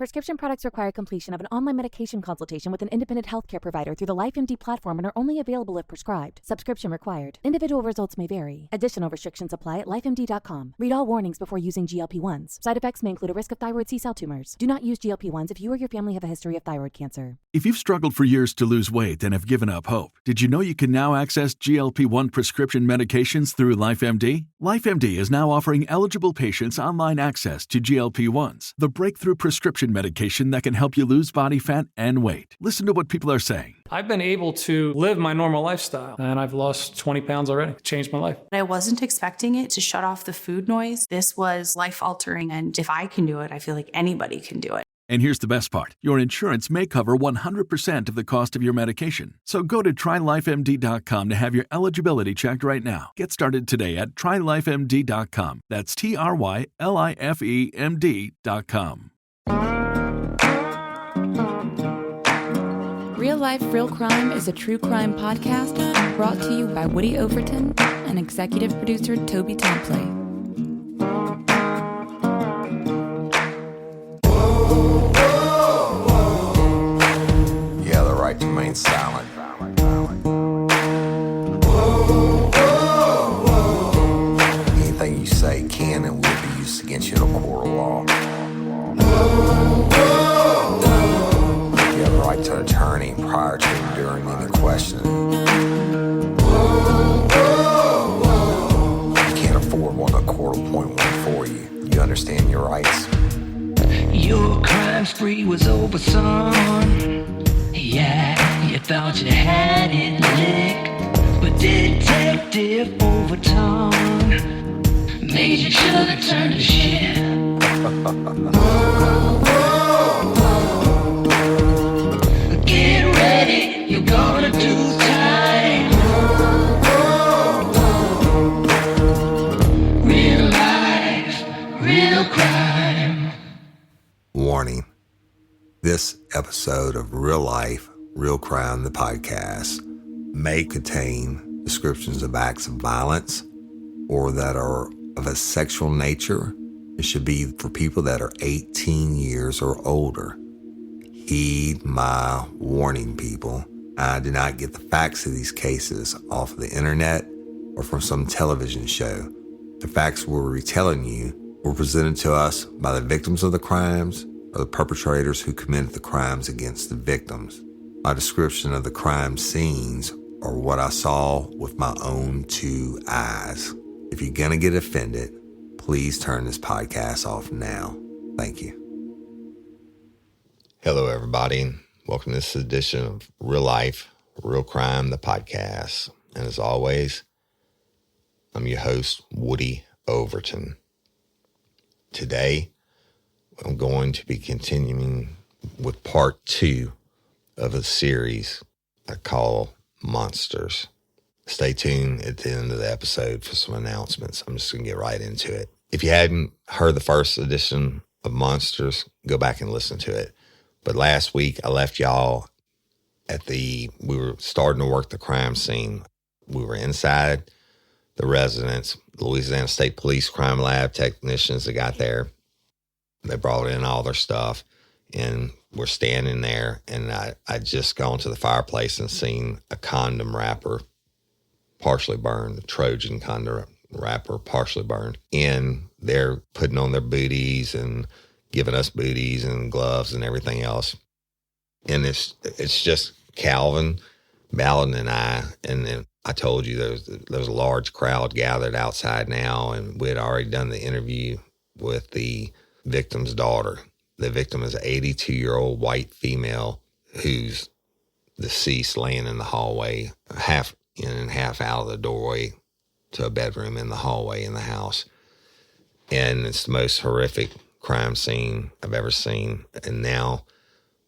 Prescription products require completion of an online medication consultation with an independent healthcare provider through the LifeMD platform and are only available if prescribed. Subscription required. Individual results may vary. Additional restrictions apply at lifemd.com. Read all warnings before using GLP-1s. Side effects may include a risk of thyroid C-cell tumors. Do not use GLP-1s if you or your family have a history of thyroid cancer. If you've struggled for years to lose weight and have given up hope, did you know you can now access GLP-1 prescription medications through LifeMD? LifeMD is now offering eligible patients online access to GLP-1s, the breakthrough prescription medication that can help you lose body fat and weight. Listen to what people are saying. I've been able to live my normal lifestyle, and I've lost 20 pounds already. It changed my life. I wasn't expecting it to shut off the food noise. This was life-altering, and if I can do it, I feel like anybody can do it. And here's the best part. Your insurance may cover 100% of the cost of your medication. So go to trylifemd.com to have your eligibility checked right now. Get started today at trylifemd.com. That's trylifemd.com. Real Life, Real Crime is a true crime podcast brought to you by Woody Overton and executive producer Toby Templey. Yeah, the right to remain silent. Anything you say can and will be used against you in a court of law. You have the right to an attorney prior to and during any questioning. You can't afford one, a court will appoint one for you. You understand your rights? Your crime spree was over, son. Yeah, you thought you had it licked, but Detective Overton made your sugar turn to shit. Get ready, you're gonna do time. Real life, real crime. Warning. This episode of Real Life, Real Crime, the podcast, may contain descriptions of acts of violence or that are of a sexual nature. It should be for people that are 18 years or older. Heed my warning, people. I did not get the facts of these cases off of the internet or from some television show. The facts we're retelling you were presented to us by the victims of the crimes or the perpetrators who committed the crimes against the victims. My description of the crime scenes are what I saw with my own two eyes. If you're gonna get offended, please turn this podcast off now. Thank you. Hello, everybody. Welcome to this edition of Real Life, Real Crime, the podcast. And as always, I'm your host, Woody Overton. Today, I'm going to be continuing with part 2 of a series I call Monsters. Stay tuned at the end of the episode for some announcements. I'm just going to get right into it. If you hadn't heard the first edition of Monsters, go back and listen to it. But last week, I left y'all we were starting to work the crime scene. We were inside the residence. The Louisiana State Police Crime Lab technicians that got there, they brought in all their stuff, and we're standing there, and I just gone to the fireplace and seen a condom wrapper partially burned, the Trojan condom wrapper partially burned. And they're putting on their booties and giving us booties and gloves and everything else. And it's just Calvin, Ballard, and I. And then I told you there's a large crowd gathered outside now, and we had already done the interview with the victim's daughter. The victim is an 82-year-old white female who's deceased, laying in the hallway, half in and half out of the doorway to a bedroom in the hallway in the house. And it's the most horrific crime scene I've ever seen. And now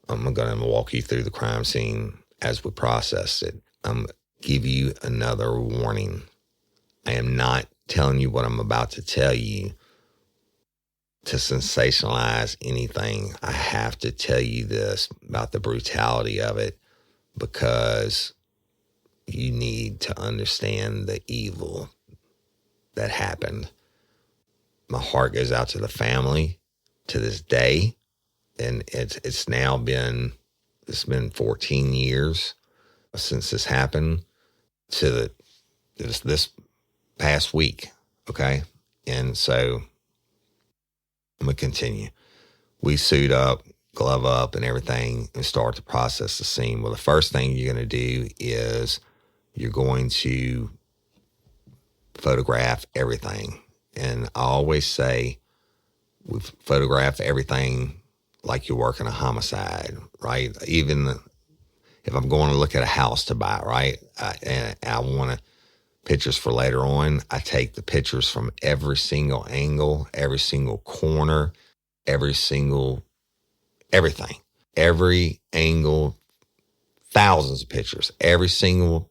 I'm going to walk you through the crime scene as we process it. I'm going to give you another warning. I am not telling you what I'm about to tell you to sensationalize anything. I have to tell you this about the brutality of it because you need to understand the evil that happened. My heart goes out to the family to this day. And it's been 14 years since this happened to this past week. Okay. And so I'm going to continue. We suit up, glove up and everything and start to process the scene. Well, the first thing you're going to do is you're going to photograph everything. And I always say we photograph everything like you're working a homicide, right? Even if I'm going to look at a house to buy, right? And I want pictures for later on. I take the pictures from every single angle, every single corner, everything, every angle, thousands of pictures, every single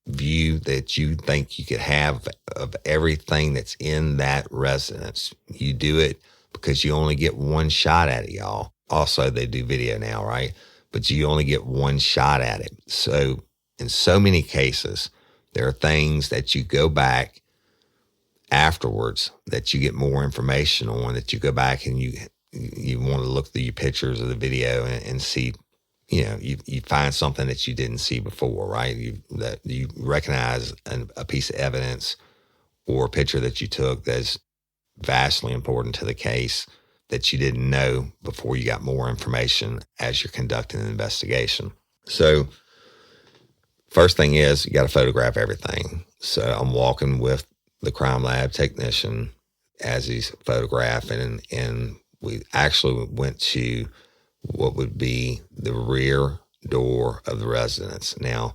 view that you think you could have of everything that's in that residence. You do it because you only get one shot at it, y'all. Also, they do video now, right? But you only get one shot at it. So in so many cases, there are things that you go back afterwards that you get more information on, that you go back and you want to look through your pictures of the video and see, you find something that you didn't see before, right? That you recognize a piece of evidence or a picture that you took that's vastly important to the case that you didn't know before you got more information as you're conducting an investigation. So first thing is you got to photograph everything. So I'm walking with the crime lab technician as he's photographing, and we actually went to what would be the rear door of the residence. Now,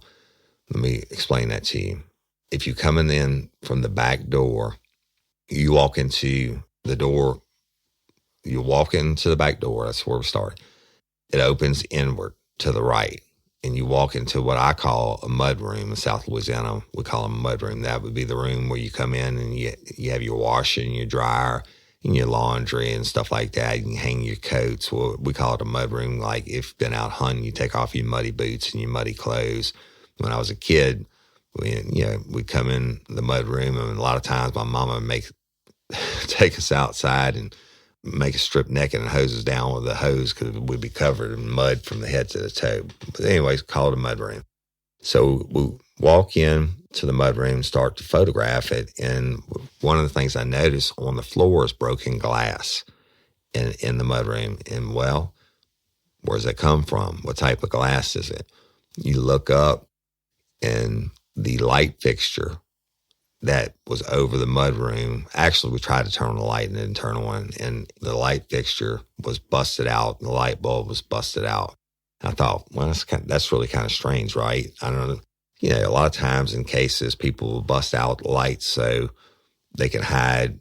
let me explain that to you. If you're coming in from the back door, you walk into the door, you walk into the back door, that's where we start. It opens inward to the right, and you walk into what I call a mud room. In South Louisiana, we call them a mud room. That would be the room where you come in and you have your washer and your dryer and your laundry and stuff like that. You can hang your coats. Well, we call it a mud room. Like if you've been out hunting, you take off your muddy boots and your muddy clothes. When I was a kid, we'd come in the mud room, and a lot of times my mama would take us outside and make us strip naked and hose us down with a hose because we'd be covered in mud from the head to the toe. But anyways, call it a mud room. So we walk in to the mud room, start to photograph it. And one of the things I noticed on the floor is broken glass in the mud room. And well, where does that come from? What type of glass is it? You look up, and the light fixture that was over the mud room, actually we tried to turn on the light and didn't turn on, and the light fixture was busted out. The light bulb was busted out. And I thought, well, that's really kind of strange, right? I don't know. A lot of times in cases, people will bust out lights so they can hide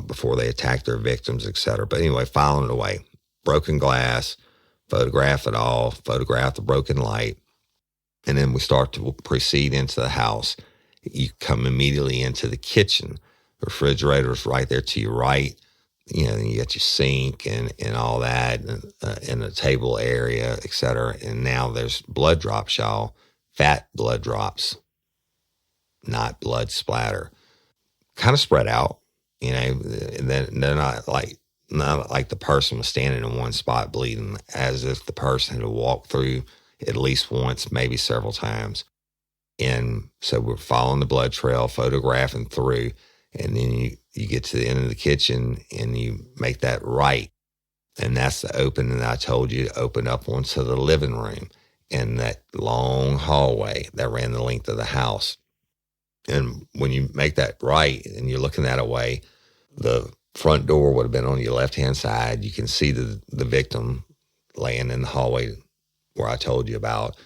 before they attack their victims, et cetera. But anyway, filing it away. Broken glass, photograph it all, photograph the broken light, and then we start to proceed into the house. You come immediately into the kitchen. The refrigerator is right there to your right. You got your sink and all that, and the table area, et cetera. And now there's blood drops, y'all. Fat blood drops, not blood splatter. Kind of spread out, and they're not like the person was standing in one spot bleeding, as if the person had walked through at least once, maybe several times. And so we're following the blood trail, photographing through, and then you get to the end of the kitchen and you make that right. And that's the opening that I told you to open up onto the living room and that long hallway that ran the length of the house. And when you make that right and you're looking that way, the front door would have been on your left-hand side. You can see the victim laying in the hallway where I told you about.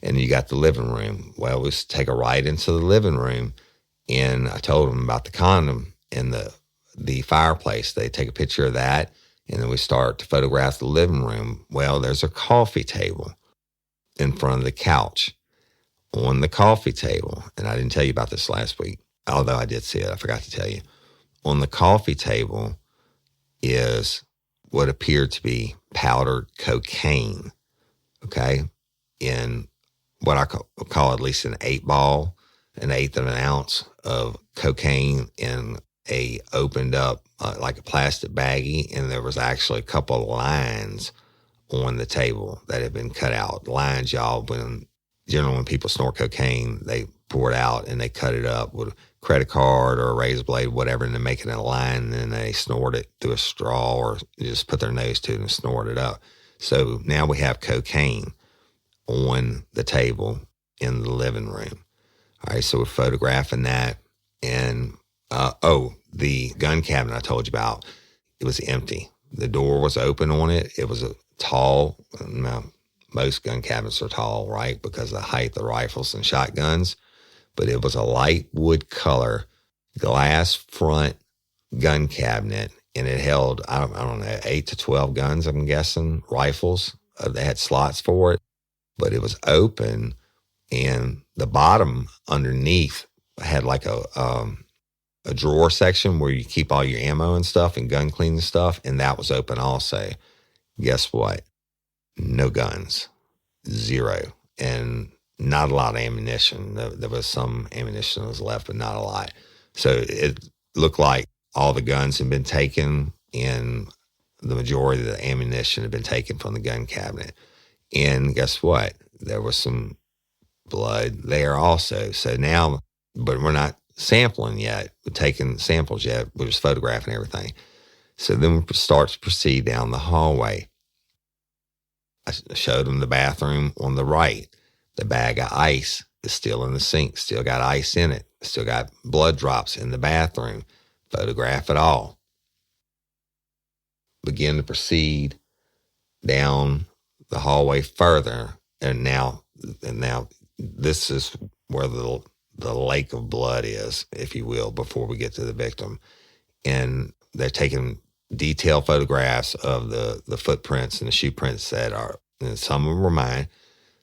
And you got the living room. Well, we take a right into the living room, and I told them about the condom and the fireplace. They take a picture of that, and then we start to photograph the living room. Well, there's a coffee table in front of the couch. On the coffee table, and I didn't tell you about this last week, although I did see it, I forgot to tell you. On the coffee table is what appeared to be powdered cocaine, okay, in what I call at least an 8-ball, an eighth of an ounce of cocaine in a opened up like a plastic baggie, and there was actually a couple of lines on the table that had been cut out. Lines, y'all, generally when people snort cocaine, they pour it out and they cut it up with a credit card or a razor blade, whatever, and they make it in a line, and then they snort it through a straw or just put their nose to it and snort it up. So now we have cocaine on the table in the living room. All right, so we're photographing that. And, the gun cabinet I told you about, it was empty. The door was open on it. It was a tall, now, most gun cabinets are tall, right, because of the height of the rifles and shotguns. But it was a light wood color glass front gun cabinet, and it held, I don't know, 8 to 12 guns, I'm guessing, rifles. They had slots for it, but it was open, and the bottom underneath had like a drawer section where you keep all your ammo and stuff and gun cleaning stuff, and that was open also. Guess what? No guns. Zero. And not a lot of ammunition. There was some ammunition that was left, but not a lot. So it looked like all the guns had been taken, and the majority of the ammunition had been taken from the gun cabinet. And guess what? There was some blood there also. So now, but we're not sampling yet. We're taking samples yet. We're just photographing everything. So then we start to proceed down the hallway. I showed them the bathroom on the right. The bag of ice is still in the sink, still got ice in it, still got blood drops in the bathroom. Photograph it all. Begin to proceed down the hallway further. And now this is where the lake of blood is, if you will, before we get to the victim. And they're taking detailed photographs of the footprints and the shoe prints that are, and some of them were mine.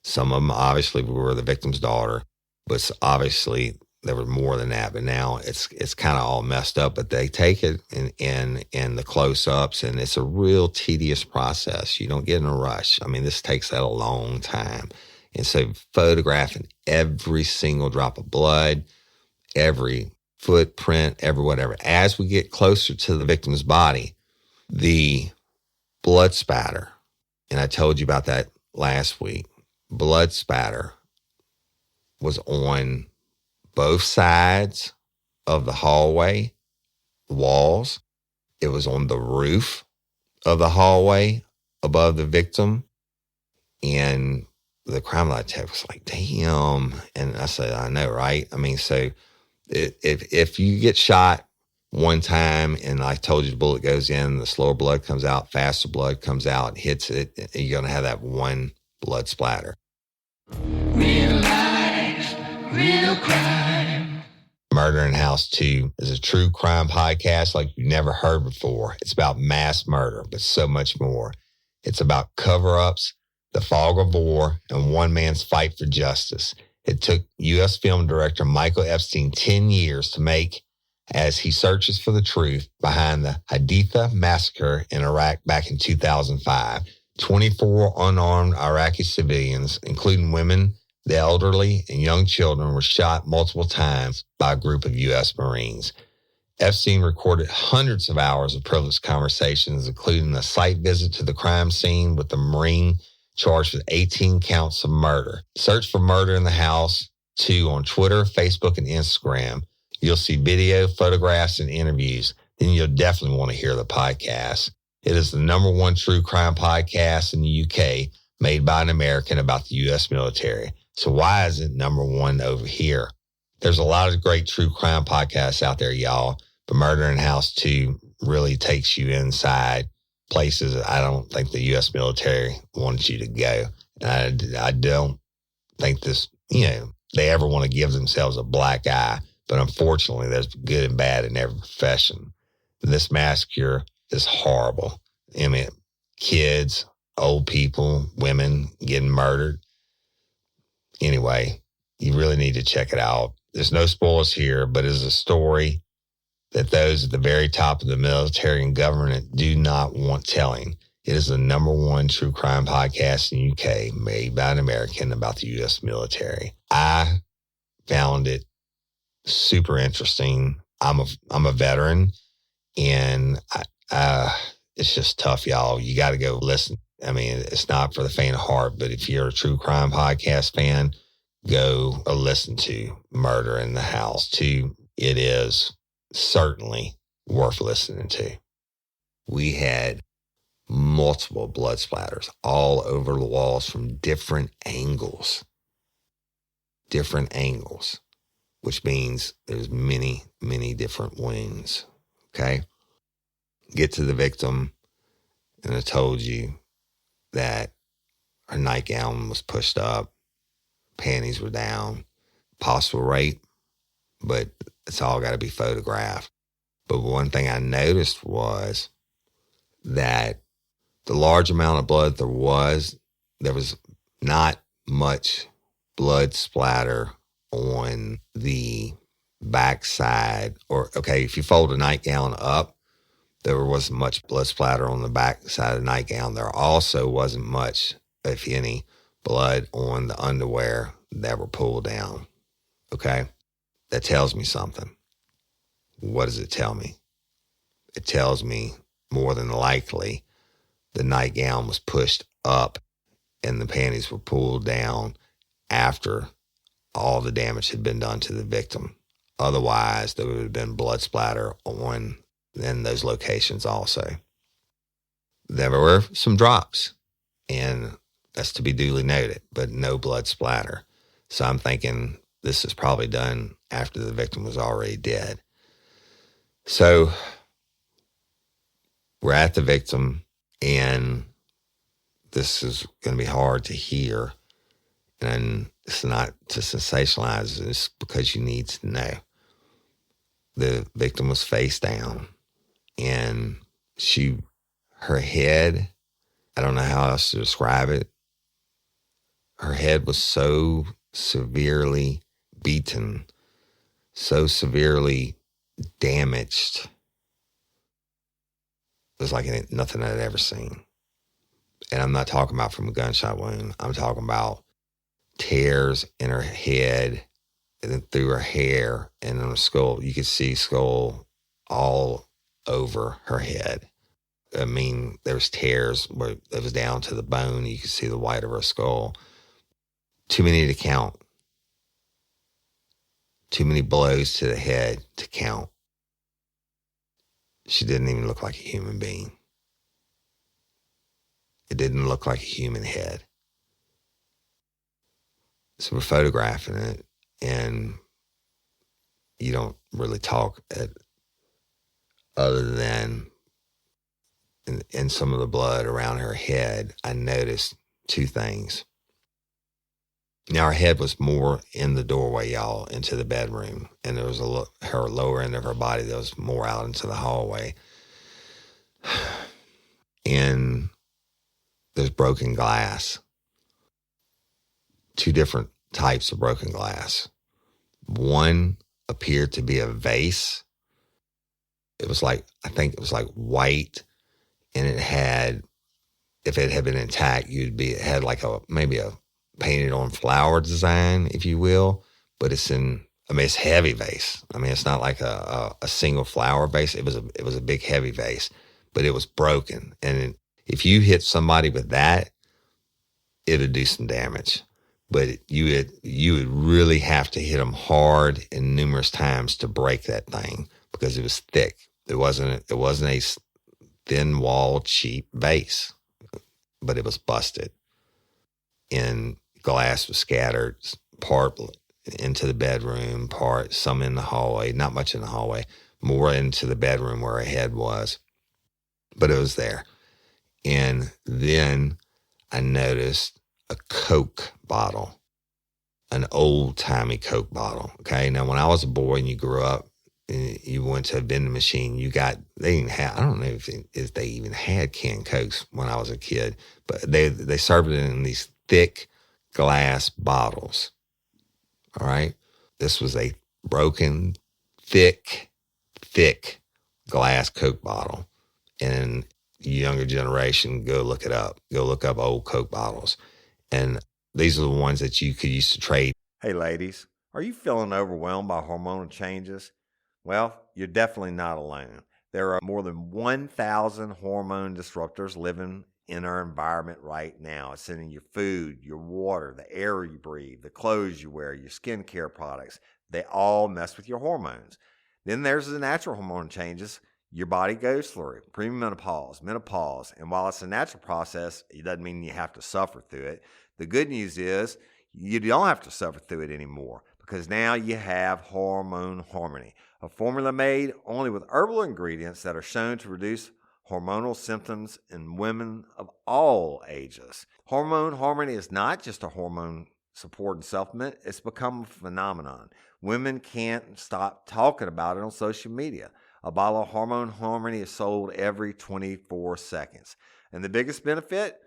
Some of them obviously were the victim's daughter, but obviously there was more than that. But now it's kind of all messed up, but they take it in the close-ups, and it's a real tedious process. You don't get in a rush. I mean, this takes a long time. And so photographing every single drop of blood, every footprint, every whatever. As we get closer to the victim's body, the blood spatter, and I told you about that last week, blood spatter was on both sides of the hallway walls. It was on the roof of the hallway above the victim. And the crime lab tech was like, damn. And I said, I know, right? I mean, so if you get shot one time and I told you the bullet goes in, the slower blood comes out, faster blood comes out, hits it, you're going to have that one blood splatter. Real life, real crime. Murder in House 2 is a true crime podcast like you've never heard before. It's about mass murder, but so much more. It's about cover-ups, the fog of war, and one man's fight for justice. It took U.S. film director Michael Epstein 10 years to make as he searches for the truth behind the Haditha massacre in Iraq back in 2005. 24 unarmed Iraqi civilians, including women, the elderly, and young children, were shot multiple times by a group of U.S. Marines. Epstein recorded hundreds of hours of privileged conversations, including a site visit to the crime scene with the Marine charged with 18 counts of murder. Search for Murder in the House 2 on Twitter, Facebook, and Instagram. You'll see video, photographs, and interviews. Then you'll definitely want to hear the podcast. It is the #1 true crime podcast in the UK, made by an American about the U.S. military. So why is it #1 over here? There's a lot of great true crime podcasts out there, y'all, but Murder in House 2 really takes you inside places that I don't think the U.S. military wants you to go. And I don't think they ever want to give themselves a black eye, but unfortunately there's good and bad in every profession. This massacre is horrible. I mean, kids, old people, women getting murdered. Anyway, you really need to check it out. There's no spoilers here, but it's a story that those at the very top of the military and government do not want telling. It is the #1 true crime podcast in the UK, made by an American about the U.S. military. I found it super interesting. I'm a veteran, And it's just tough, y'all. You got to go listen. I mean, it's not for the faint of heart, but if you're a true crime podcast fan, go listen to Murder in the House 2. It is certainly worth listening to. We had multiple blood splatters all over the walls from different angles, which means there's many, many different wounds. Okay. Get to the victim, and I told you that her nightgown was pushed up, panties were down, possible rape, but it's all got to be photographed. But one thing I noticed was that the large amount of blood there was not much blood splatter on the backside. Or, okay, if you fold a nightgown up, there wasn't much blood splatter on the back side of the nightgown. There also wasn't much, if any, blood on the underwear that were pulled down. Okay? That tells me something. What does it tell me? It tells me more than likely the nightgown was pushed up and the panties were pulled down after all the damage had been done to the victim. Otherwise, there would have been blood splatter in those locations also. There were some drops, and that's to be duly noted, but no blood splatter. So I'm thinking this is probably done after the victim was already dead. So we're at the victim, and this is going to be hard to hear, and it's not to sensationalize this because you need to know. The victim was face down, and her head, I don't know how else to describe it. Her head was so severely beaten, so severely damaged. It was like nothing I'd ever seen. And I'm not talking about from a gunshot wound. I'm talking about tears in her head and then through her hair and in her skull. You could see skull all over her head. I mean, there's tears where it was down to the bone. You could see the white of her skull. Too many to count. Too many blows to the head to count. She didn't even look like a human being. It didn't look like a human head. So we're photographing it, and you don't really talk other than in some of the blood around her head. I noticed two things. Now, her head was more in the doorway, y'all, into the bedroom. And there was her lower end of her body that was more out into the hallway. And there's broken glass. Two different types of broken glass. One appeared to be a vase. It was like, I think it was like white. And it had, if it had been intact, it had like maybe a painted on flower design, if you will, but it's heavy vase. I mean, it's not like a single flower vase. It was a big heavy vase, but it was broken. And if you hit somebody with that, it would do some damage. But you would really have to hit them hard and numerous times to break that thing because it was thick. It wasn't a thin walled, cheap vase, but it was busted. And glass was scattered, part into the bedroom, some in the hallway, not much in the hallway, more into the bedroom where her head was. But it was there. And then I noticed a Coke bottle, an old-timey Coke bottle. Okay, now when I was a boy and you grew up, and you went to a vending machine, I don't know if they even had canned Cokes when I was a kid, but they served it in these thick glass bottles. All right. This was a broken, thick glass Coke bottle. And younger generation, go look it up. Go look up old Coke bottles. And these are the ones that you could use to trade. Hey ladies, are you feeling overwhelmed by hormonal changes? Well, you're definitely not alone. There are more than 1,000 hormone disruptors living in our environment right now. It's in your food, your water, the air you breathe, the clothes you wear, your skincare products. They all mess with your hormones. Then there's the natural hormone changes your body goes through, premenopause, menopause. And while it's a natural process, it doesn't mean you have to suffer through it. The good news is you don't have to suffer through it anymore, because now you have Hormone Harmony, a formula made only with herbal ingredients that are shown to reduce hormonal symptoms in women of all ages. Hormone Harmony is not just a hormone support and supplement. It's become a phenomenon. Women can't stop talking about it on social media. A bottle of Hormone Harmony is sold every 24 seconds. And the biggest benefit?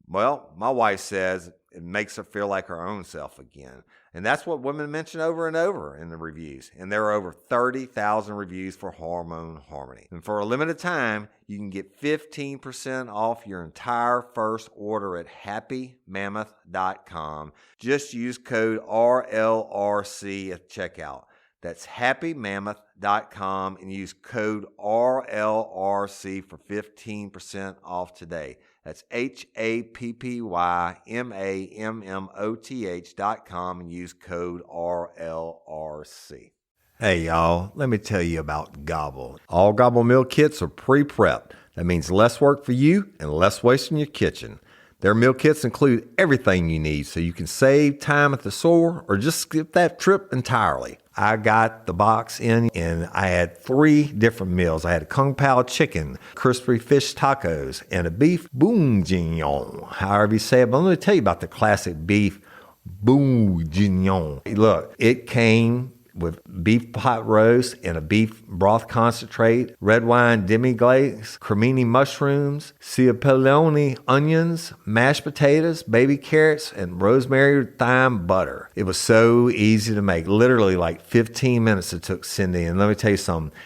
Well, my wife says it makes her feel like her own self again. And that's what women mention over and over in the reviews. And there are over 30,000 reviews for Hormone Harmony. And for a limited time, you can get 15% off your entire first order at happymammoth.com. Just use code RLRC at checkout. That's happymammoth.com and use code RLRC for 15% off today. That's happymammoth.com and use code RLRC. Hey, y'all, let me tell you about Gobble. All Gobble meal kits are pre-prepped. That means less work for you and less waste in your kitchen. Their meal kits include everything you need so you can save time at the store or just skip that trip entirely. I got the box in and I had 3 different meals. I had a Kung Pao chicken, crispy fish tacos, and a beef bourguignon, however you say it. But let me tell you about the classic beef bourguignon. Look, it came with beef pot roast and a beef broth concentrate, red wine demi-glaze, cremini mushrooms, cipollone onions, mashed potatoes, baby carrots, and rosemary thyme butter. It was so easy to make. Literally like 15 minutes it took Cindy. And let me tell you something,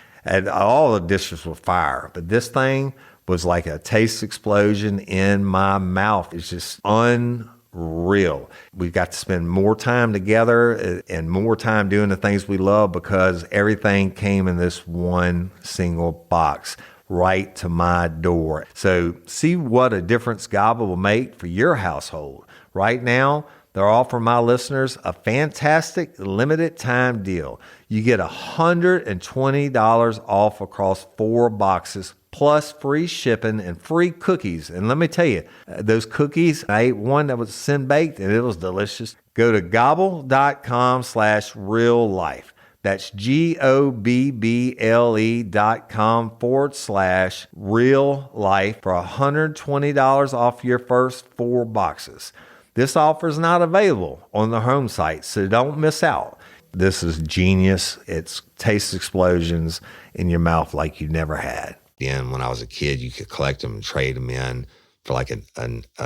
all the dishes were fire, but this thing was like a taste explosion in my mouth. It's just unreal. We got to spend more time together and more time doing the things we love because everything came in this one single box right to my door. So see what a difference Gobble will make for your household. Right now, they're offering my listeners a fantastic limited time deal. You get $120 off across 4 boxes, plus free shipping and free cookies. And let me tell you, those cookies, I ate one that was sin baked and it was delicious. Go to gobble.com/real life. That's GOBBLE.com/real life for $120 off your first 4 boxes. This offer is not available on the home site, so don't miss out. This is genius. It's taste explosions in your mouth like you never had. And when I was a kid, you could collect them and trade them in for like a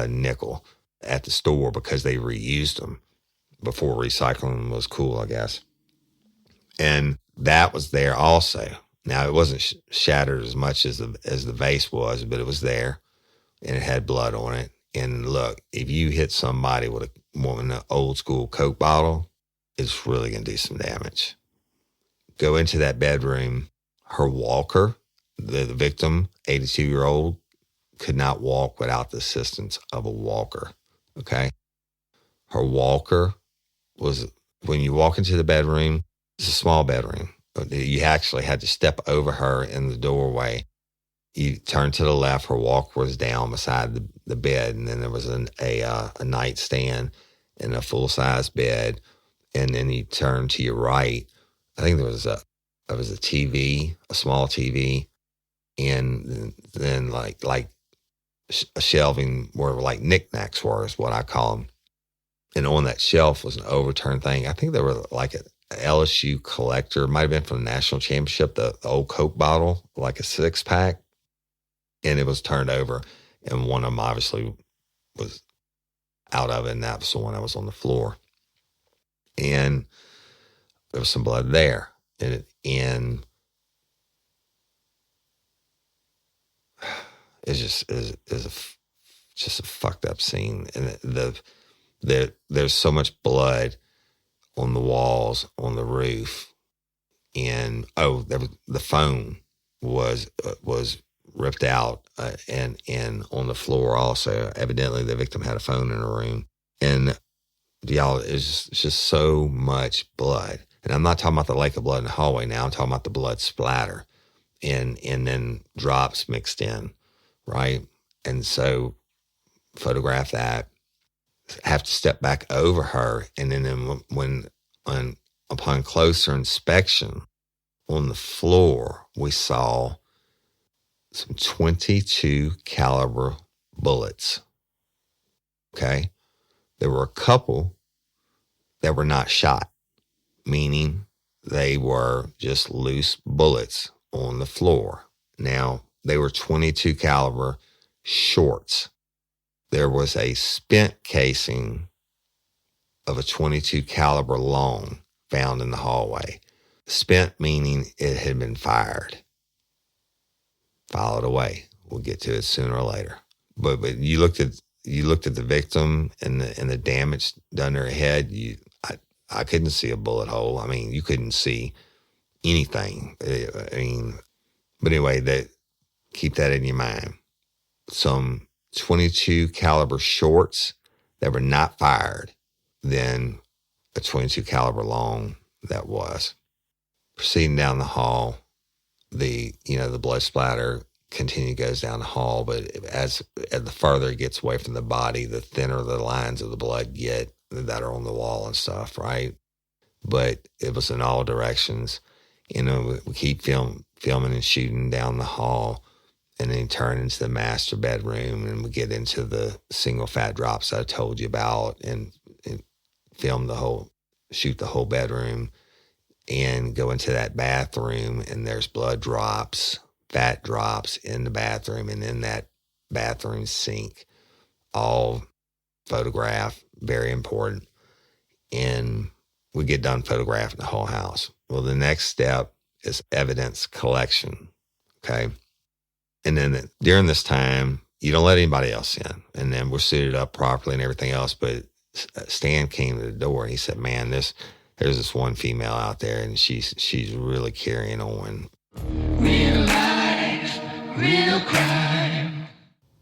nickel at the store because they reused them before recycling was cool, I guess. And that was there also. Now, it wasn't shattered as much as the vase was, but it was there, and it had blood on it. And look, if you hit somebody with an old school Coke bottle, it's really going to do some damage. Go into that bedroom. Her walker, the victim, 82-year-old, could not walk without the assistance of a walker, okay? Her walker was, when you walk into the bedroom, it's a small bedroom. You actually had to step over her in the doorway. You turn to the left, her walker was down beside the bed, and then there was a nightstand and a full-size bed. And then you turn to your right. I think there was a TV, a small TV, and then like a shelving where like knickknacks were, is what I call them. And on that shelf was an overturned thing. I think there were like an LSU collector, might have been from the national championship, the old Coke bottle, like a 6-pack. And it was turned over, and one of them obviously was out of it, and that was the one that was on the floor. And there was some blood there. And it's just a fucked up scene. And there's so much blood on the walls, on the roof. And, there was the phone. was ripped out and on the floor also. Evidently, the victim had a phone in her room. And y'all, it's just so much blood. And I'm not talking about the lake of blood in the hallway now. I'm talking about the blood splatter and then drops mixed in, right? And so photograph that, have to step back over her. And then upon closer inspection on the floor, we saw some .22 caliber bullets. Okay. There were a couple that were not shot, meaning they were just loose bullets on the floor. Now, they were .22 caliber shorts. There was a spent casing of a .22 caliber long found in the hallway. Spent meaning it had been fired. File it away. We'll get to it sooner or later. But you looked at the victim and the damage done to her head. I couldn't see a bullet hole. I mean, you couldn't see anything. But anyway, keep that in your mind. Some .22 caliber shorts that were not fired, then a .22 caliber long that was. Proceeding down the hall, the blood splatter goes down the hall, but as the further it gets away from the body, the thinner the lines of the blood get that are on the wall and stuff, right? But it was in all directions. We keep filming and shooting down the hall, and then turn into the master bedroom, and we get into the single fat drops I told you about, and shoot the whole bedroom, and go into that bathroom, and there's blood drops, fat drops in the bathroom, and in that bathroom sink, all photographed, very important. And we get done photographing the whole house. Well, the next step is evidence collection, okay? And then during this time, you don't let anybody else in. And then we're suited up properly and everything else. But Stan came to the door and he said, man, there's this one female out there and she's really carrying on. Real life, real crime.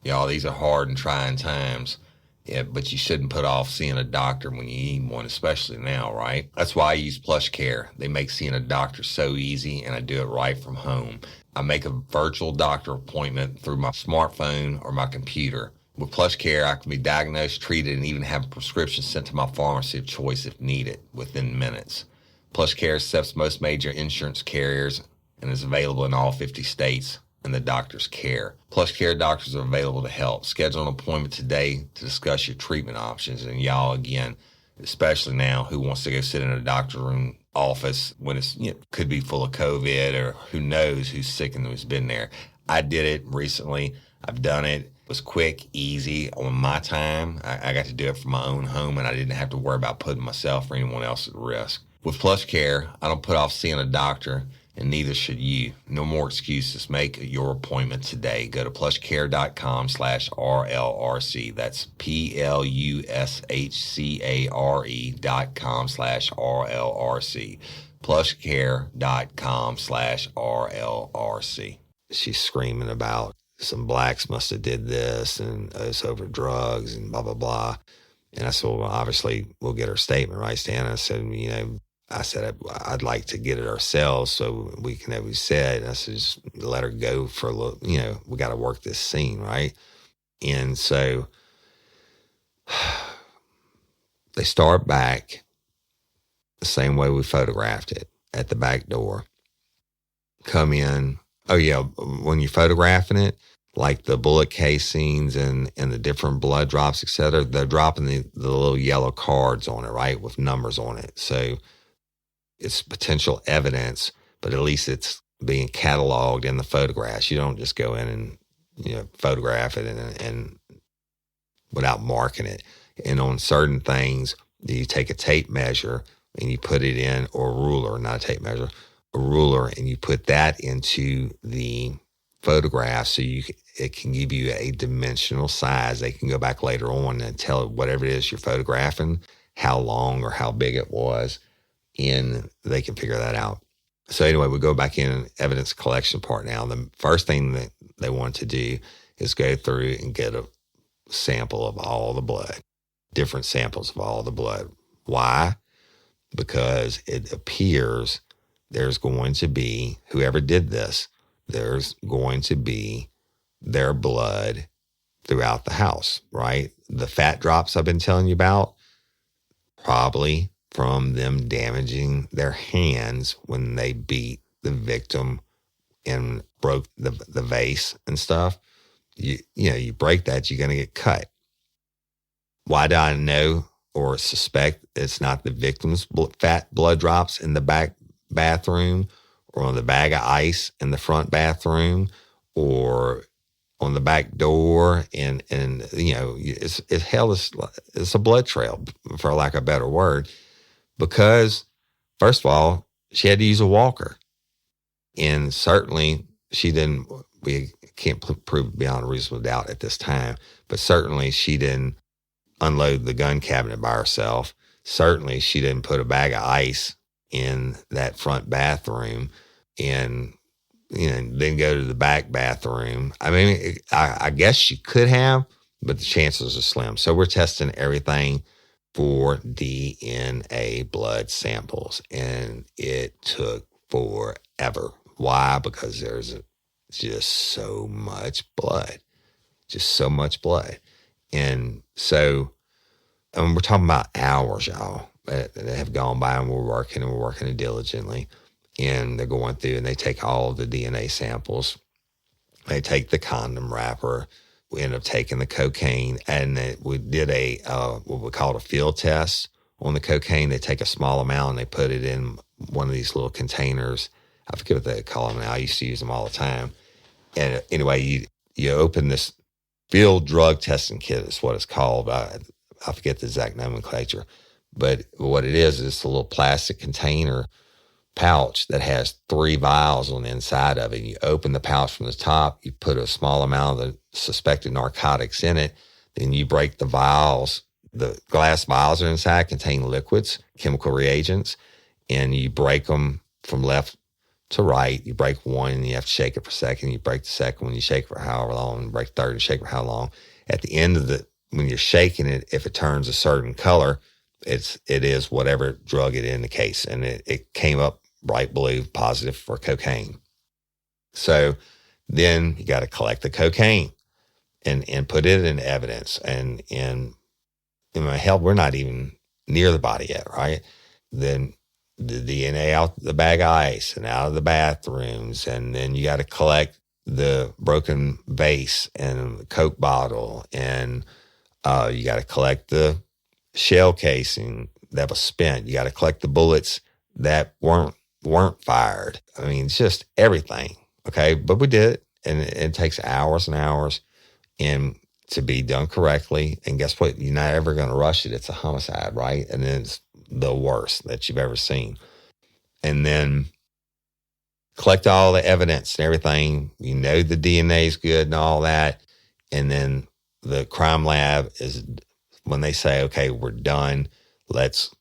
Y'all, these are hard and trying times. Yeah, but you shouldn't put off seeing a doctor when you need one, especially now, right? That's why I use PlushCare. They make seeing a doctor so easy, and I do it right from home. I make a virtual doctor appointment through my smartphone or my computer. With PlushCare, I can be diagnosed, treated, and even have a prescription sent to my pharmacy of choice if needed within minutes. PlushCare accepts most major insurance carriers and is available in all 50 states. And the doctor's care. PlushCare doctors are available to help. Schedule an appointment today to discuss your treatment options. And y'all, again, especially now, who wants to go sit in a doctor room office when it's could be full of COVID, or who knows who's sick and who's been there. I did it recently. I've done it. It was quick, easy, on my time. I got to do it from my own home, and I didn't have to worry about putting myself or anyone else at risk. With PlushCare, I don't put off seeing a doctor, and neither should you. No more excuses. Make your appointment today. Go to plushcare.com/RLRC. That's PLUSHCARE.com/RLRC. Plushcare.com/RLRC. She's screaming about some blacks must have did this, and it's over drugs and blah, blah, blah. And I said, well, obviously we'll get her statement, right, Stan? I said, I'd like to get it ourselves so we can have it said. And I said, just let her go for a little, we got to work this scene, right? And so they start back the same way we photographed it at the back door. Come in. Oh, yeah, when you're photographing it, like the bullet casings and the different blood drops, et cetera, they're dropping the little yellow cards on it, right, with numbers on it. So it's potential evidence, but at least it's being cataloged in the photographs. You don't just go in and photograph it and without marking it. And on certain things, you take a tape measure and you put it in, or a ruler, not a tape measure, a ruler, and you put that into the photograph so it can give you a dimensional size. They can go back later on and tell whatever it is you're photographing how long or how big it was. And they can figure that out. So anyway, we go back in evidence collection part now. The first thing that they want to do is go through and get a sample of all the blood, different samples of all the blood. Why? Because it appears there's going to be, whoever did this, there's going to be their blood throughout the house, right? The fat drops I've been telling you about, probably from them damaging their hands when they beat the victim and broke the vase and stuff. You break that, you're going to get cut. Why do I know or suspect it's not the victim's fat blood drops in the back bathroom, or on the bag of ice in the front bathroom, or on the back door? And it's a blood trail, for lack of a better word, because first of all, she had to use a walker, and certainly she didn't. We can't prove beyond a reasonable doubt at this time, but certainly she didn't unload the gun cabinet by herself. Certainly she didn't put a bag of ice in that front bathroom and then go to the back bathroom. I mean, I guess she could have, but the chances are slim. So we're testing everything for DNA blood samples, and it took forever. Why? Because there's just so much blood. And so, we're talking about hours, y'all, that have gone by, and we're working diligently. And they're going through and they take all of the DNA samples. They take the condom wrapper. We end up taking the cocaine, and we did what we call a field test on the cocaine. They take a small amount and they put it in one of these little containers. I forget what they call them now. I used to use them all the time. And anyway, you open this field drug testing kit is what it's called. I forget the exact nomenclature, but what it is it's a little plastic container pouch that has 3 vials on the inside of it. You open the pouch from the top, you put a small amount of the suspected narcotics in it, then you break the vials. The glass vials are inside, contain liquids, chemical reagents, and you break them from left to right. You break one and you have to shake it for a second. You break the second one, you shake it for however long, and break the third and shake it for how long. At the end of when you're shaking it, if it turns a certain color, it is whatever drug it indicates. And it came up bright blue, positive for cocaine. So then you got to collect the cocaine and put it in evidence. And hell, we're not even near the body yet, right? Then the DNA out the bag of ice and out of the bathrooms. And then you got to collect the broken vase and the Coke bottle. And you got to collect the shell casing that was spent. You got to collect the bullets that weren't fired. I mean, it's just everything. Okay. But we did it, and it takes hours and hours and to be done correctly. And guess what? You're not ever going to rush it. It's a homicide, right? And then it's the worst that you've ever seen. And then collect all the evidence and everything. You know, the DNA is good and all that. And then the crime lab is, when they say, okay, we're done, let's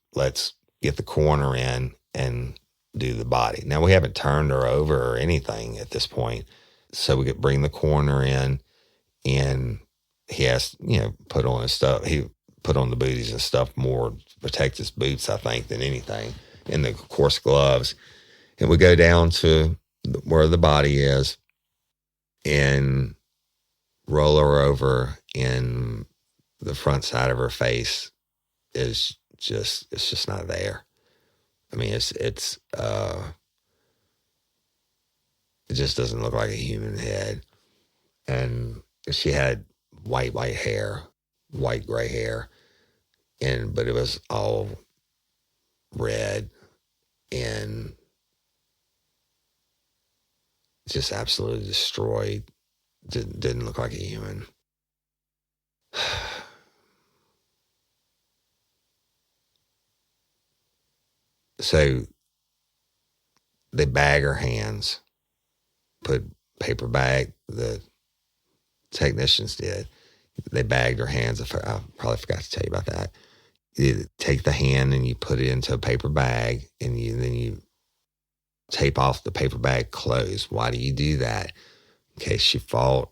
get the coroner in and do the body. Now, we haven't turned her over or anything at this point. So we could bring the coroner in, and he has, put on his stuff. He put on the booties and stuff more to protect his boots, I think, than anything, and the coarse gloves. And we go down to where the body is and roll her over, and the front side of her face is just not there. I mean, it just doesn't look like a human head. And she had white hair, white gray hair, but it was all red and just absolutely destroyed. Didn't look like a human. So they bag her hands, put paper bag, the technicians did. They bagged her hands. I probably forgot to tell you about that. You take the hand and you put it into a paper bag, and then you tape off the paper bag closed. Why do you do that? In case she fought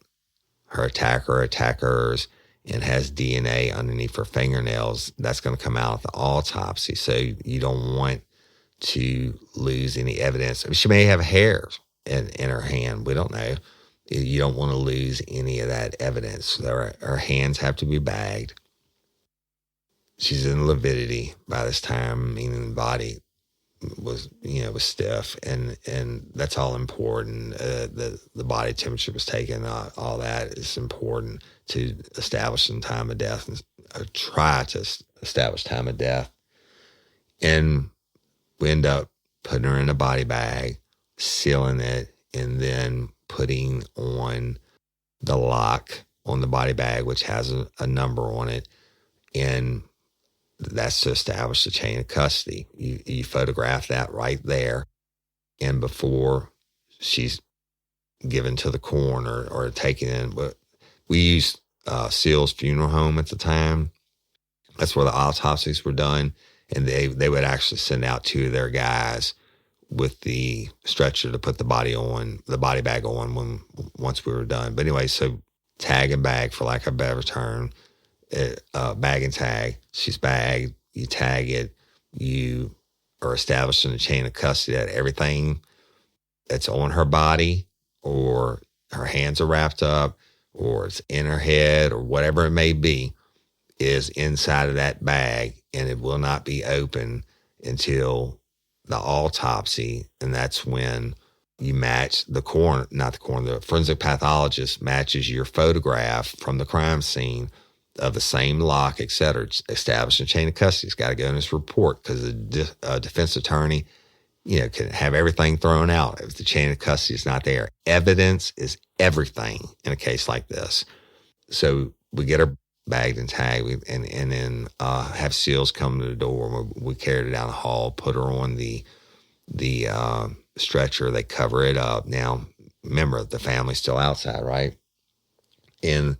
her attacker or attackers and has DNA underneath her fingernails, that's going to come out at the autopsy. So you don't want to lose any evidence. I mean, she may have hairs in her hand. We don't know. You don't want to lose any of that evidence. Her hands have to be bagged. She's in lividity by this time, meaning the body was stiff, and that's all important. The body temperature was taken. All that is important to establish some time of death, and try to establish time of death. And we end up putting her in a body bag, sealing it, and then putting on the lock on the body bag, which has a number on it, and that's to establish the chain of custody. You photograph that right there, and before she's given to the coroner or taken in. But we used Seals Funeral Home at the time. That's where the autopsies were done, and they would actually send out two of their guys with the stretcher to put the body bag on once we were done. But anyway, so tag and bag, for lack of a better term. Bag and tag. She's bagged. You tag it. You are establishing a chain of custody that everything that's on her body, or her hands are wrapped up, or it's in her head, or whatever it may be, is inside of that bag, and it will not be open until the autopsy. And that's when you match the forensic pathologist matches your photograph from the crime scene of the same lock, et cetera, establishing chain of custody. It's got to go in this report, because a defense attorney, can have everything thrown out if the chain of custody is not there. Evidence is everything in a case like this. So we get her bagged and tagged, and then have Seals come to the door. We carried her down the hall, put her on the stretcher. They cover it up. Now, remember, the family's still outside, right? And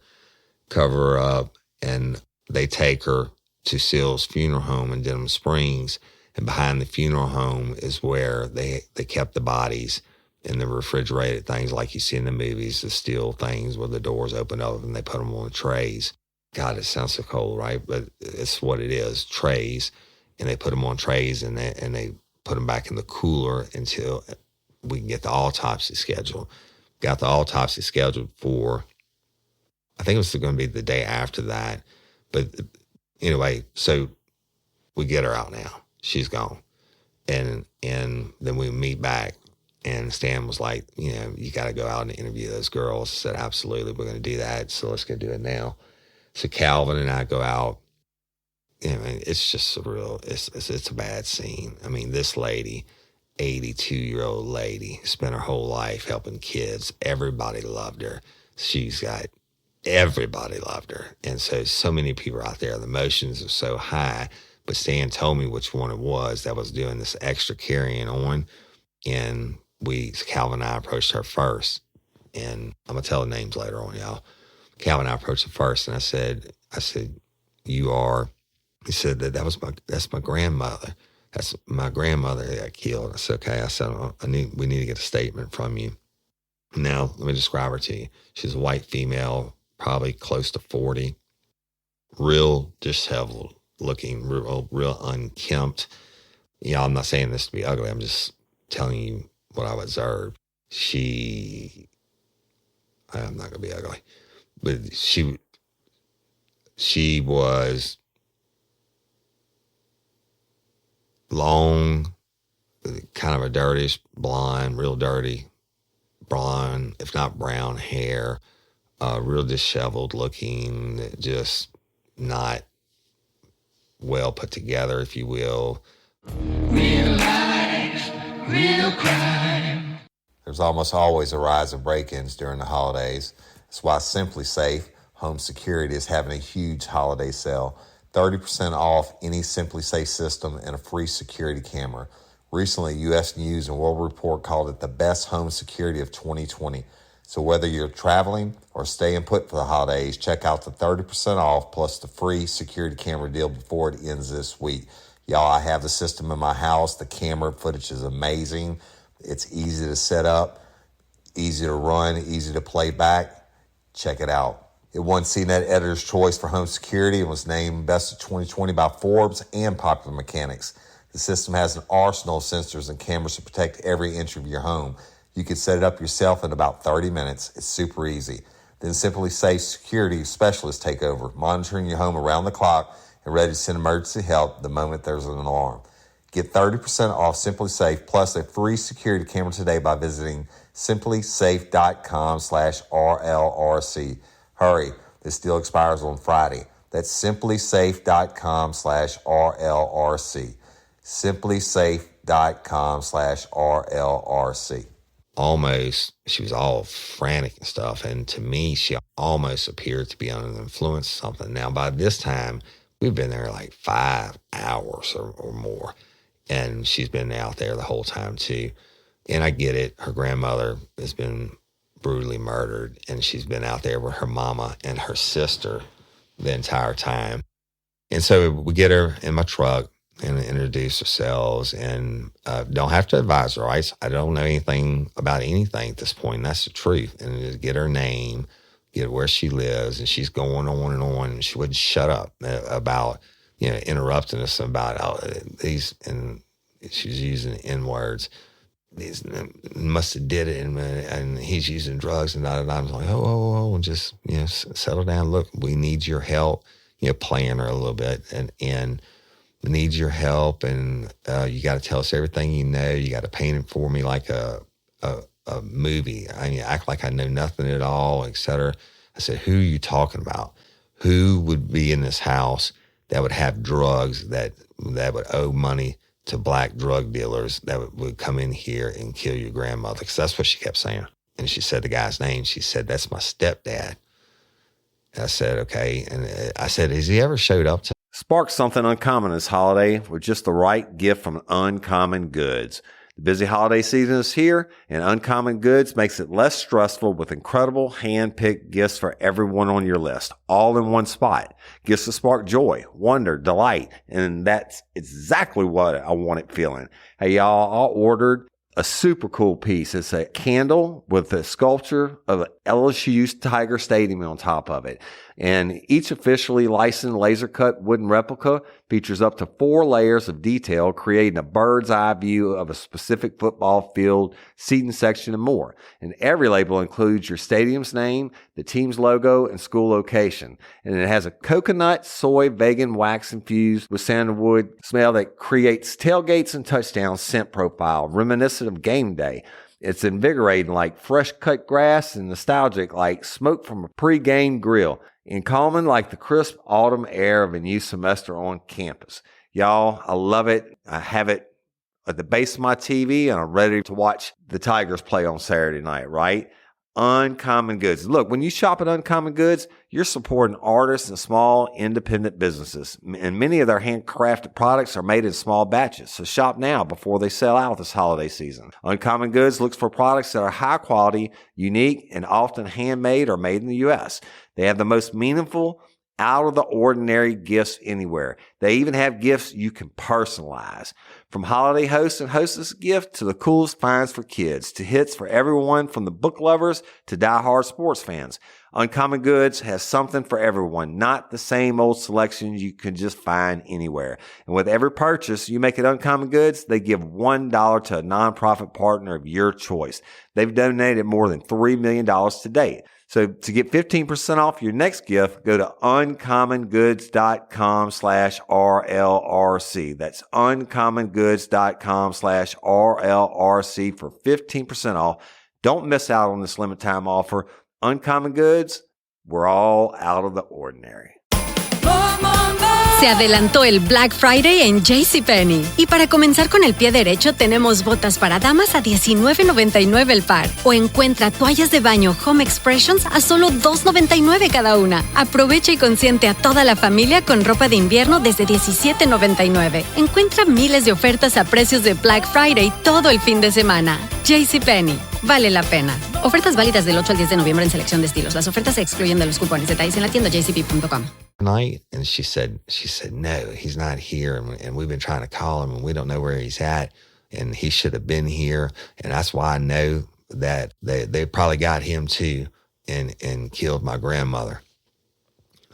cover her up, and they take her to Seals Funeral Home in Denham Springs. And behind the funeral home is where they kept the bodies in the refrigerated things like you see in the movies, the steel things where the doors open up and they put them on trays. God, it sounds so cold, right? But it's what it is, trays. And they put them on trays, and they put them back in the cooler until we can get the autopsy scheduled. Got the autopsy scheduled for, I think it was going to be the day after that. But anyway, so we get her out now. She's gone. And then we meet back, and Stan was like, you got to go out and interview those girls. I said, absolutely, we're going to do that. So let's go do it now. So Calvin and I go out. It's just surreal. It's a bad scene. I mean, this lady, 82-year-old lady, spent her whole life helping kids. Everybody loved her. Everybody loved her. And so many people out there, the emotions are so high. But Stan told me which one it was that was doing this extra carrying on. And Calvin and I approached her first. And I'm going to tell the names later on, y'all. Calvin and I approached her first, and I said, you are, he said, that's my grandmother. That's my grandmother that got killed. I said, okay. I said, we need to get a statement from you. Now, let me describe her to you. She's a white female, probably close to 40, real disheveled looking, real unkempt. I'm not saying this to be ugly. I'm just telling you what I've observed. I'm not going to be ugly, but she was long, kind of a dirtish blonde, real dirty blonde, if not brown hair, real disheveled looking, just not well put together, if you will. Real life, real crime. There's almost always a rise of break-ins during the holidays. That's why Simply Safe Home Security is having a huge holiday sale. 30% off any Simply Safe system and a free security camera. Recently, U.S. News and World Report called it the best home security of 2020. So whether you're traveling or staying put for the holidays, check out the 30% off plus the free security camera deal before it ends this week. Y'all, I have the system in my house. The camera footage is amazing. It's easy to set up, easy to run, easy to play back. Check it out. It won CNET Editor's Choice for Home Security and was named Best of 2020 by Forbes and Popular Mechanics. The system has an arsenal of sensors and cameras to protect every inch of your home. You can set it up yourself in about 30 minutes. It's super easy. Then Simply Safe security specialists take over, monitoring your home around the clock and ready to send emergency help the moment there's an alarm. Get 30% off Simply Safe plus a free security camera today by visiting simplysafe.com/RLRC. Hurry, this deal expires on Friday. That's simplysafe.com/RLRC. simplysafe.com/RLRC. She was all frantic and stuff. And to me, she almost appeared to be under the influence of something. Now, by this time, we've been there like 5 hours or more. And she's been out there the whole time too. And I get it. Her grandmother has been brutally murdered. And she's been out there with her mama and her sister the entire time. And so we get her in my truck and introduce ourselves, and don't have to advise her, right? I don't know anything about anything at this point, and that's the truth. And just get her name, get where she lives, and she's going on and on, and she wouldn't shut up about, interrupting us about these, and she's using N-words. These must have did it, and he's using drugs, and I was like, oh, just, settle down. Look, we need your help, playing her a little bit, and needs your help, and you got to tell us everything you know. You got to paint it for me like a movie. Act like I know nothing at all, etc. I said, who are you talking about? Who would be in this house that would have drugs that would owe money to black drug dealers that would come in here and kill your grandmother? Because that's what she kept saying. And she said the guy's name. She said, that's my stepdad. I said, okay. And I said, has he ever showed up to Spark something uncommon this holiday with just the right gift from Uncommon Goods. The busy holiday season is here, and Uncommon Goods makes it less stressful with incredible hand-picked gifts for everyone on your list, all in one spot. Gifts to spark joy, wonder, delight, and that's exactly what I wanted feeling. Hey, y'all, I ordered a super cool piece. It's a candle with a sculpture of LSU's Tiger Stadium on top of it. And each officially licensed laser cut wooden replica features up to 4 layers of detail, creating a bird's eye view of a specific football field, seating section, and more. And every label includes your stadium's name, the team's logo, and school location. And it has a coconut, soy, vegan wax infused with sandalwood smell that creates tailgates and touchdown scent profile, reminiscent of game day. It's invigorating like fresh cut grass and nostalgic like smoke from a pre-game grill, and calming like the crisp autumn air of a new semester on campus. Y'all, I love it. I have it at the base of my TV, and I'm ready to watch the Tigers play on Saturday night, right? Uncommon Goods. Look, when you shop at Uncommon Goods, you're supporting artists and small independent businesses. And many of their handcrafted products are made in small batches. So shop now before they sell out this holiday season. Uncommon Goods looks for products that are high quality, unique, and often handmade or made in the U.S. They have the most meaningful, out of the ordinary gifts anywhere. They even have gifts you can personalize. From holiday hosts and hostess gift to the coolest finds for kids, to hits for everyone from the book lovers to diehard sports fans. Uncommon Goods has something for everyone, not the same old selections you can just find anywhere. And with every purchase you make at Uncommon Goods, they give $1 to a nonprofit partner of your choice. They've donated more than $3 million to date. So to get 15% off your next gift, go to uncommongoods.com/RLRC. That's uncommongoods.com/RLRC for 15% off. Don't miss out on this limited time offer. Uncommon Goods, we're all out of the ordinary. Se adelantó el Black Friday en JCPenney. Y para comenzar con el pie derecho, tenemos botas para damas a $19.99 el par. O encuentra toallas de baño Home Expressions a solo $2.99 cada una. Aprovecha y consiente a toda la familia con ropa de invierno desde $17.99. Encuentra miles de ofertas a precios de Black Friday todo el fin de semana. JCPenney. Vale la pena. Ofertas válidas del 8 al 10 de noviembre en selección de estilos. Las ofertas se excluyen de los cupones. Detalles en la tienda jcp.com. Night, and she said no, he's not here, and we've been trying to call him, and we don't know where he's at. and he should have been here. And that's why I know that they probably got him too and killed my grandmother.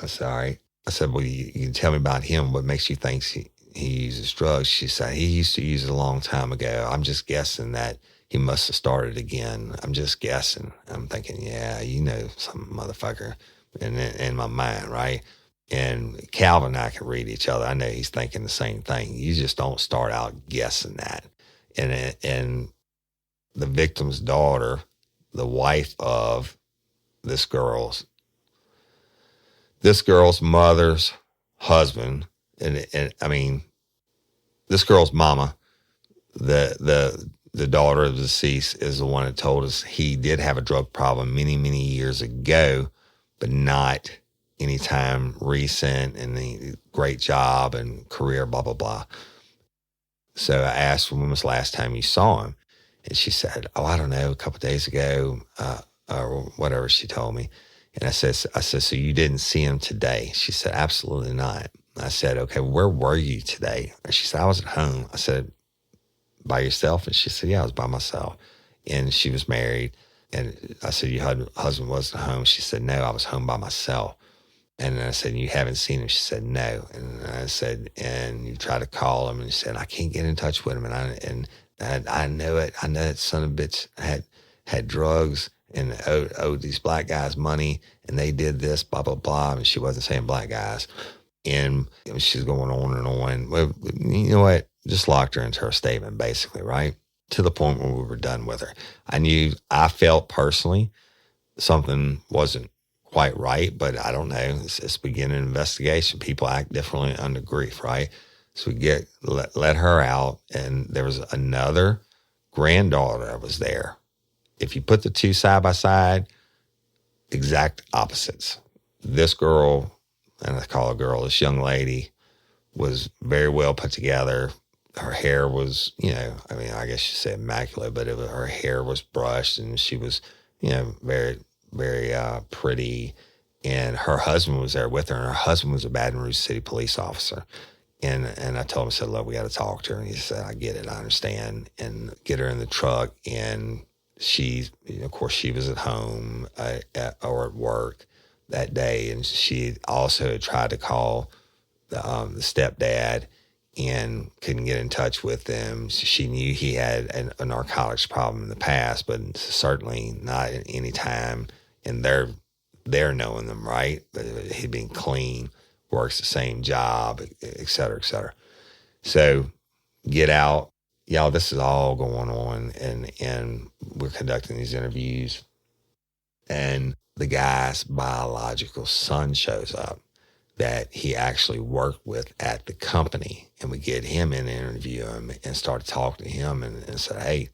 I said, all right. I said, well, you can tell me about him. What makes you think he uses drugs? She said, he used to use it a long time ago. I'm just guessing that he must have started again. I'm just guessing. I'm thinking, yeah, you know, some motherfucker in my mind, right? And Calvin and I can read each other. I know he's thinking the same thing. You just don't start out guessing that. And the victim's daughter, the wife of this girl's mother's husband, and I mean, this girl's mama, the daughter of the deceased, is the one that told us he did have a drug problem many, many years ago, but not anytime recent, and the great job and career, blah, blah, blah. So I asked, when was the last time you saw him? And she said, oh, I don't know, a couple of days ago, or whatever she told me. And I said, so you didn't see him today? She said, absolutely not. I said, okay, where were you today? And she said, I was at home. I said, by yourself? And she said, yeah, I was by myself. And she was married. And I said, your husband wasn't home? She said, no, I was home by myself. And I said, you haven't seen him? She said, no. And I said, and you tried to call him? And she said, I can't get in touch with him. And I know it. I know that son of a bitch had drugs and owed these black guys money, and they did this, blah, blah, blah. And she wasn't saying black guys. And she's going on and on. Well, you know what? Just locked her into her statement, basically, right? To the point where we were done with her. I felt personally something wasn't quite right, but I don't know. It's beginning an investigation. People act differently under grief, right? So we let her out, and there was another granddaughter that was there. If you put the two side by side, exact opposites. This girl, and I call her girl, this young lady, was very well put together. Her hair was, I mean, I guess you say immaculate, but her hair was brushed, and she was, very, very pretty. And her husband was there with her, and her husband was a Baton Rouge City police officer. And I told him, I said, look, we got to talk to her. And he said, I get it, I understand. And get her in the truck. And of course, she was at home or at work that day. And she also tried to call the stepdad and couldn't get in touch with them. She knew he had a narcotics problem in the past, but certainly not at any time in their knowing them, right? He'd been clean, works the same job, et cetera, et cetera. So get out. Y'all, this is all going on, and we're conducting these interviews, and the guy's biological son shows up that he actually worked with at the company, and we get him in and interview him and started talking to him and said, hey,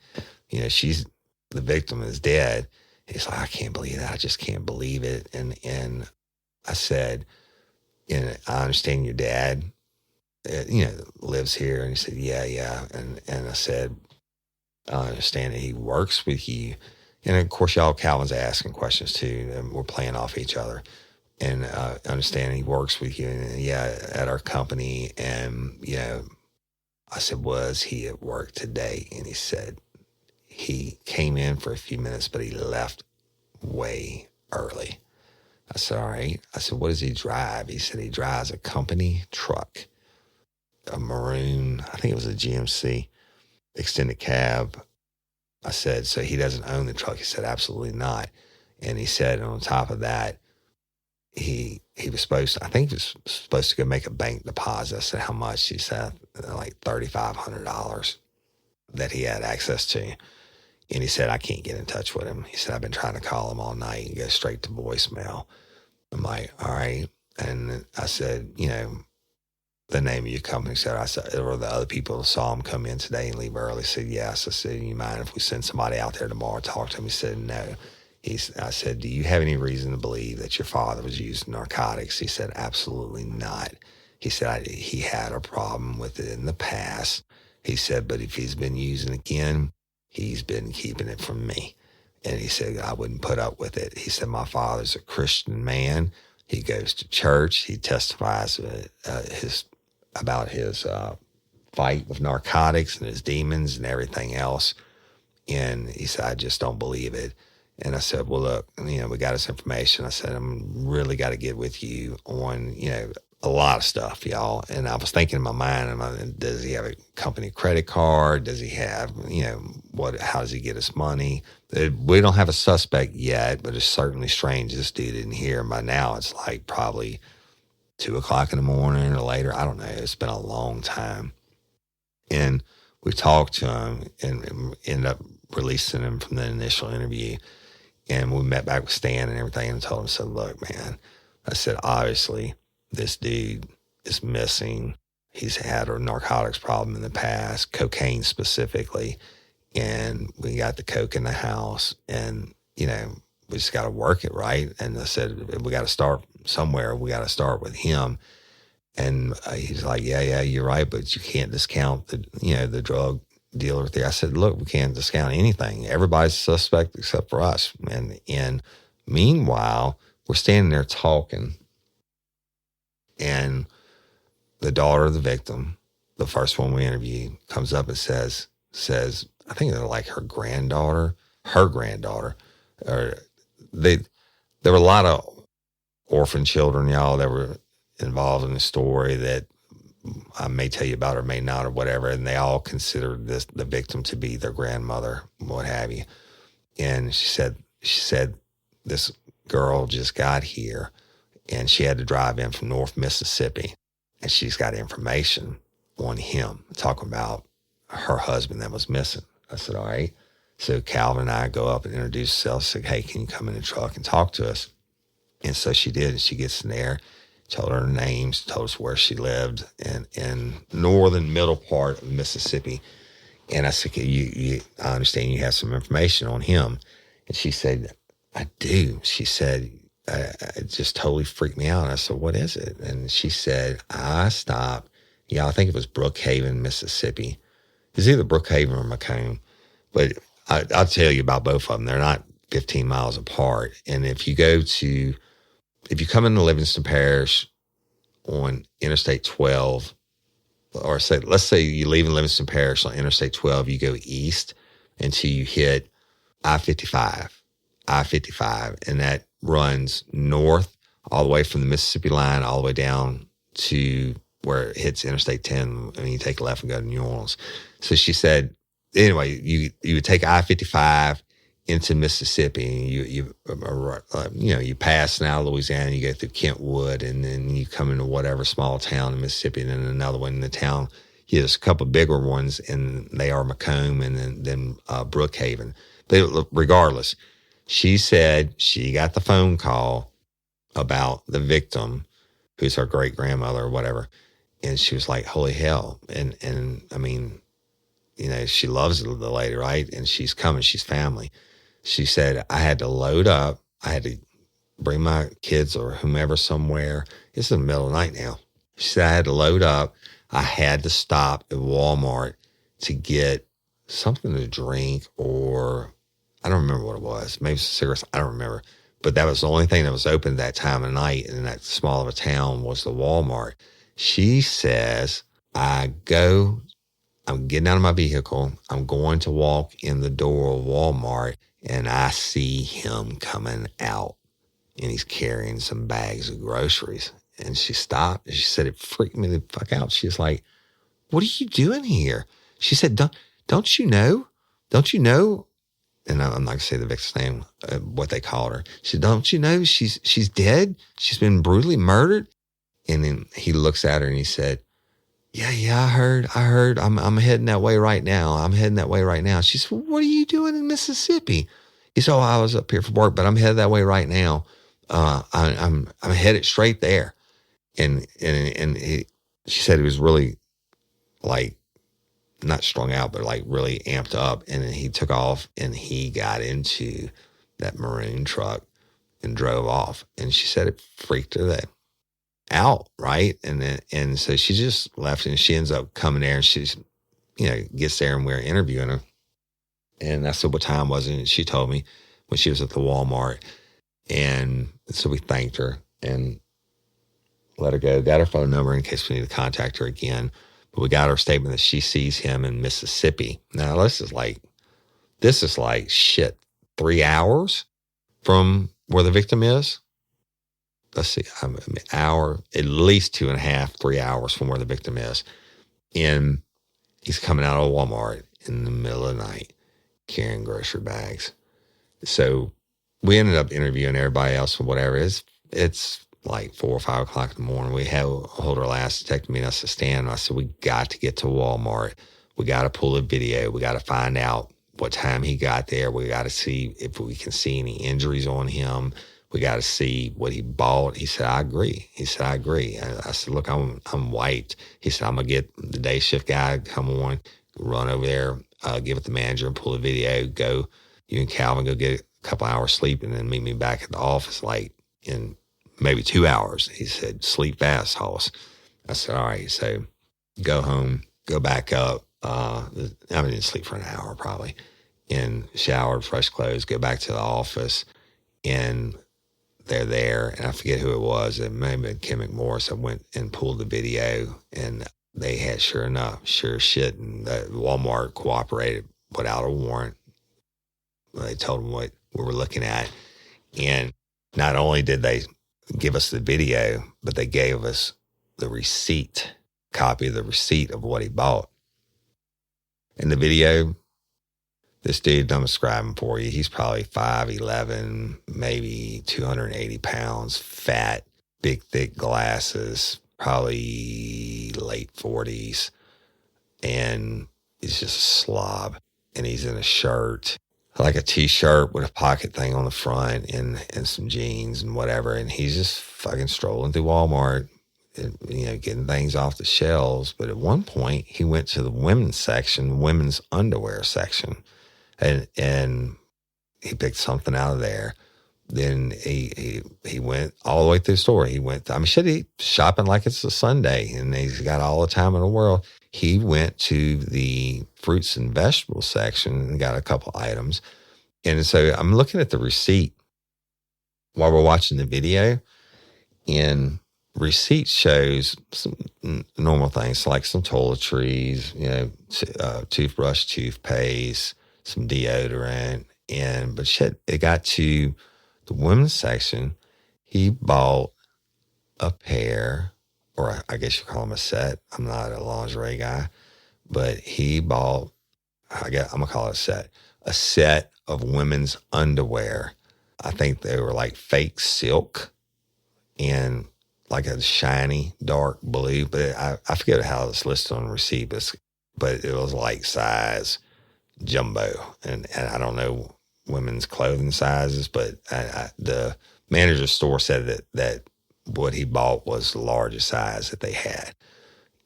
the victim is dead. He's like, I can't believe that. I just can't believe it. And I said, I understand your dad, lives here. And he said, yeah. And I said, I understand that he works with you. And of course, y'all, Calvin's asking questions too, and we're playing off each other. And understand he works with you, and at our company. And, I said, was he at work today? And he said, he came in for a few minutes, but he left way early. I said, all right. I said, what does he drive? He said he drives a company truck, a maroon, I think it was a GMC, extended cab. I said, so he doesn't own the truck? He said, absolutely not. And he said, on top of that, he was supposed to go make a bank deposit. I said, how much? He said, like $3,500 that he had access to. And he said, I can't get in touch with him. He said, I've been trying to call him all night and go straight to voicemail. I'm like, all right. And I said, the name of your company. I said, or the other people that saw him come in today and leave early? He said, yes. I said, you mind if we send somebody out there tomorrow to talk to him? He said, no. I said, do you have any reason to believe that your father was using narcotics? He said, absolutely not. He said, he had a problem with it in the past. He said, but if he's been using again, he's been keeping it from me. And he said, I wouldn't put up with it. He said, my father's a Christian man. He goes to church. He testifies about his fight with narcotics and his demons and everything else. And he said, I just don't believe it. And I said, well, look, we got this information. I said, I'm really got to get with you on, a lot of stuff, y'all. And I was thinking in my mind, does he have a company credit card? Does he have, how does he get his money? We don't have a suspect yet, but it's certainly strange this dude didn't hear. And by now it's like probably 2:00 in the morning or later. I don't know. It's been a long time. And we talked to him and ended up releasing him from the initial interview. And we met back with Stan and everything and told him, I said, look, man, I said, obviously this dude is missing. He's had a narcotics problem in the past, cocaine specifically. And we got the coke in the house and, we just got to work it, right? And I said, we got to start somewhere. We got to start with him. And he's like, yeah, you're right, but you can't discount the drug dealer there. I said, look, we can't discount anything. Everybody's a suspect except for us. And meanwhile, we're standing there talking, and the daughter of the victim, the first one we interviewed, comes up and says, I think they're like her granddaughter, or there were a lot of orphan children, y'all, that were involved in the story that I may tell you about or may not or whatever, and they all considered the victim to be their grandmother, what have you. And she said this girl just got here and she had to drive in from North Mississippi, and she's got information on him, talking about her husband that was missing. I said, all right. So Calvin and I go up and introduce ourselves, said, hey, can you come in the truck and talk to us? And so she did, and she gets in there, told her names, told us where she lived in northern middle part of Mississippi. And I said, I understand you have some information on him. And she said, I do. She said, it just totally freaked me out. And I said, what is it? And she said, I stopped. I think it was Brookhaven, Mississippi. It's either Brookhaven or Macomb. But I'll tell you about both of them. They're not 15 miles apart. And if you come into Livingston Parish on Interstate 12, or let's say you leave in Livingston Parish on Interstate 12, you go east until you hit I-55, and that runs north all the way from the Mississippi line all the way down to where it hits Interstate 10, and you take a left and go to New Orleans. So she said, anyway, you would take I-55 into Mississippi, and you pass now Louisiana, you go through Kentwood, and then you come into whatever small town in Mississippi, and then another one in the town. There's a couple of bigger ones, and they are Macomb and then Brookhaven. But regardless, she said she got the phone call about the victim, who's her great grandmother or whatever, and she was like, "Holy hell!" And I mean, she loves the lady, right? And she's coming, she's family. She said, I had to load up. I had to bring my kids or whomever somewhere. It's in the middle of the night now. She said, I had to load up. I had to stop at Walmart to get something to drink, or I don't remember what it was. Maybe some cigarettes. I don't remember. But that was the only thing that was open at that time of night in that small of a town was the Walmart. She says, I'm getting out of my vehicle. I'm going to walk in the door of Walmart, and I see him coming out, and he's carrying some bags of groceries. And she stopped, and she said, it freaked me the fuck out. She was like, what are you doing here? She said, don't you know? Don't you know? And I'm not going to say the victim's name, what they called her. She said, don't you know she's dead? She's been brutally murdered. And then he looks at her and he said, yeah, I heard. I'm heading that way right now. She said, well, what are you doing in Mississippi? He said, I was up here for work, but I'm headed that way right now. I'm headed straight there. And she said he was really like, not strung out, but like really amped up. And then he took off and he got into that maroon truck and drove off. And she said it freaked her out, right? And so she just left, and she ends up coming there, and she's, gets there, and we're interviewing her. And I said, what time was it? And she told me when she was at the Walmart. And so we thanked her and let her go, got her phone number in case we need to contact her again. We got her statement that she sees him in Mississippi. Now, this is like shit, 3 hours from where the victim is. Let's see, hour, at least 2.5, 3 hours from where the victim is. And he's coming out of Walmart in the middle of the night carrying grocery bags. So we ended up interviewing everybody else or whatever. It's like 4 or 5 o'clock in the morning. We hold our last detective meeting us to stand. And I said, we got to get to Walmart. We got to pull a video. We got to find out what time he got there. We got to see if we can see any injuries on him. We got to see what he bought. He said, I agree. I said, look, I'm wiped. He said, I'm going to get the day shift guy to come on, run over there, give it the manager and pull a video. Go, you and Calvin go get a couple hours sleep and then meet me back at the office like in maybe 2 hours. He said, sleep fast, Hoss. I said, all right. So go home, go back up. I didn't sleep for an hour probably, and showered, fresh clothes, go back to the office, and they're there. And I forget who it was. It may have been Kim McMorris. I went and pulled the video, and they had, sure as shit, and Walmart cooperated, put out a warrant. They told them what we were looking at. And not only did they give us the video, but they gave us the copy of the receipt of what he bought. In the video, this dude, I'm describing for you, he's probably 5'11", maybe 280 pounds, fat, big, thick glasses, probably late 40s. And he's just a slob. And he's in a shirt, like a T-shirt with a pocket thing on the front and some jeans and whatever. And he's just fucking strolling through Walmart, getting things off the shelves. But at one point, he went to the women's section, women's underwear section, and he picked something out of there. Then he went all the way through the store. He went, he's shopping like it's a Sunday, and he's got all the time in the world. He went to the fruits and vegetables section and got a couple items. And so I'm looking at the receipt while we're watching the video, and receipt shows some normal things like some toiletries, toothbrush, toothpaste, some deodorant. But shit, it got to the women's section. He bought a pair, or I guess you call them a set. I'm not a lingerie guy, but he bought, I'm going to call it a set of women's underwear. I think they were like fake silk and like a shiny dark blue, but I forget how it's listed on the receipt, but it was like size jumbo. And I don't know women's clothing sizes, but the manager's store said that what he bought was the largest size that they had.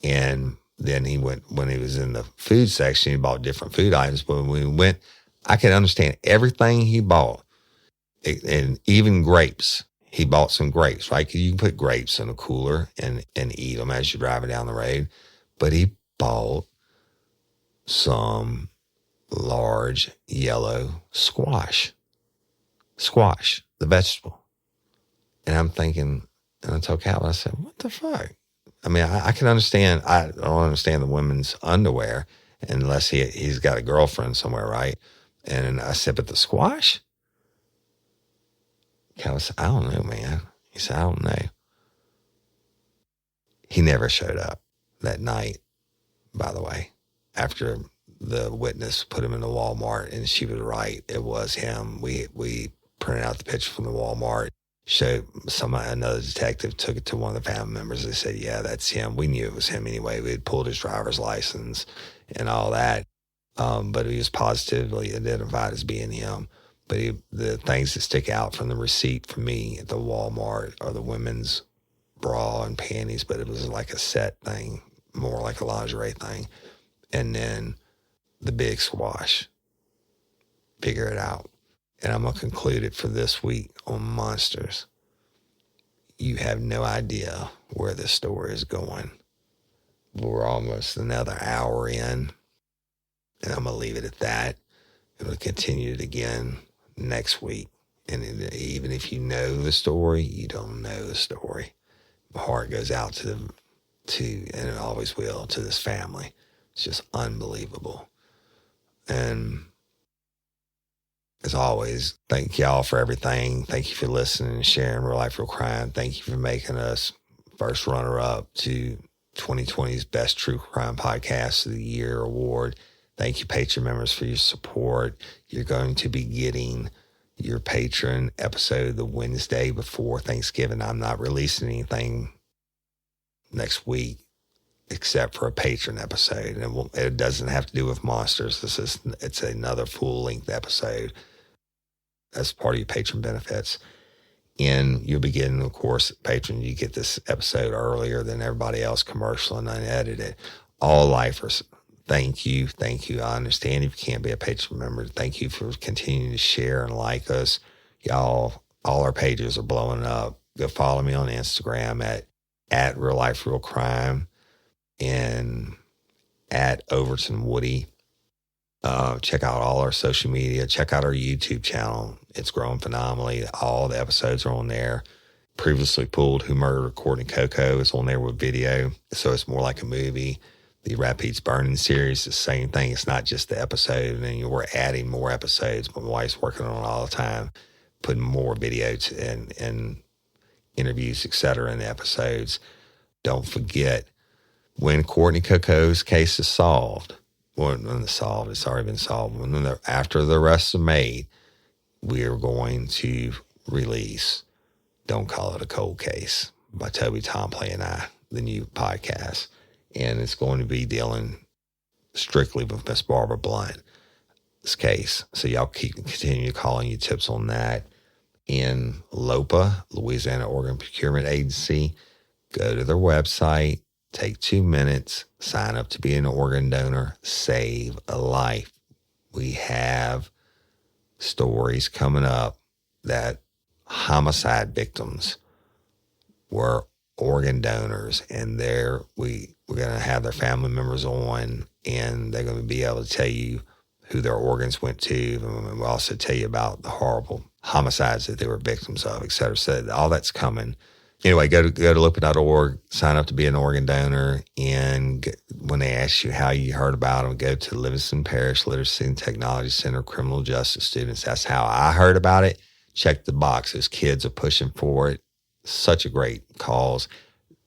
And then he went, when he was in the food section, he bought different food items. But when we went, I could understand everything he bought, and even grapes. He bought some grapes, right? Because you can put grapes in a cooler and eat them as you're driving down the road. But he bought some large yellow squash, the vegetable. And I'm thinking, and I told Calvin, I said, what the fuck? I mean, I can understand, I don't understand the women's underwear unless he's got a girlfriend somewhere, right? And I said, but the squash? Calvin said, I don't know, man. He said, I don't know. He never showed up that night, by the way, after the witness put him in the Walmart, and she was right. It was him. We printed out the picture from the Walmart, showed another detective, took it to one of the family members. They said, yeah, that's him. We knew it was him anyway. We had pulled his driver's license and all that. But he was positively identified as being him. But the things that stick out from the receipt for me at the Walmart are the women's bra and panties, but it was like a set thing, more like a lingerie thing. And then the big squash. Figure it out. And I'm going to conclude it for this week on Monsters. You have no idea where this story is going. We're almost another hour in, and I'm going to leave it at that. And we'll continue it again next week. And even if you know the story, you don't know the story. My heart goes out to to, and it always will, to this family. It's just unbelievable. And as always, thank y'all for everything. Thank you for listening and sharing Real Life, Real Crime. Thank you for making us first runner-up to 2020's Best True Crime Podcast of the Year award. Thank you, Patreon members, for your support. You're going to be getting your patron episode the Wednesday before Thanksgiving. I'm not releasing anything next week except for a patron episode. And it doesn't have to do with monsters. It's another full-length episode as part of your patron benefits. And you'll be getting, of course, patron, you get this episode earlier than everybody else, commercial and unedited. All lifers, thank you. Thank you. I understand if you can't be a patron member. Thank you for continuing to share and like us. Y'all, all our pages are blowing up. Go follow me on Instagram at Real Life Real Crime and at Overton Woody. Check out all our social media. Check out our YouTube channel. It's growing phenomenally. All the episodes are on there. Previously pulled Who Murdered Courtney Coco is on there with video, so it's more like a movie. The Rapides Burning series, the same thing. It's not just the episode, and we're adding more episodes, but my wife's working on it all the time, putting more videos and interviews, etc. in the episodes. Don't forget, when Courtney Coco's case is solved, when it's solved, it's already been solved. After the arrests are made, we are going to release Don't Call It a Cold Case by Toby Tomplay and I, the new podcast. And it's going to be dealing strictly with Miss Barbara Blunt's case. So y'all continue calling your tips on that. In LOPA, Louisiana Organ Procurement Agency, go to their website, take 2 minutes, sign up to be an organ donor, save a life. We have stories coming up that homicide victims were organ donors, and we're going to have their family members on, and they're going to be able to tell you who their organs went to, and we'll also tell you about the horrible homicides that they were victims of, et cetera. So all that's coming. Anyway, go to lopa.org, sign up to be an organ donor, and when they ask you how you heard about them, go to Livingston Parish Literacy and Technology Center Criminal Justice Students. That's how I heard about it. Check the box. Those kids are pushing for it. Such a great cause.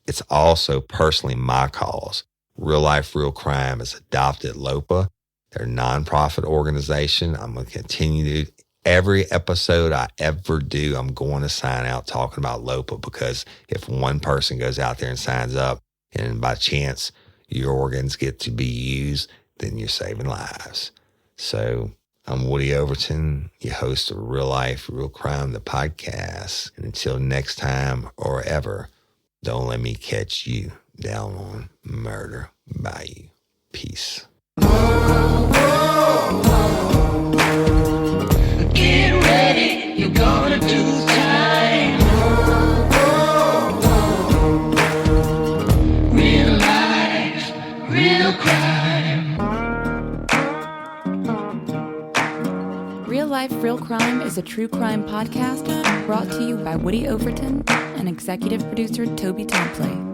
It's also personally my cause. Real Life, Real Crime is adopted LOPA. They're a nonprofit organization. I'm going to continue to. Every episode I ever do, I'm going to sign out talking about LOPA, because if one person goes out there and signs up and by chance your organs get to be used, then you're saving lives. So I'm Woody Overton, your host of Real Life, Real Crime, the podcast. And until next time or ever, don't let me catch you down on Murder Bayou. Peace. Get ready, you're gonna do time. Real life, real crime. Real Life, Real Crime is a true crime podcast brought to you by Woody Overton and executive producer Toby Tomplay.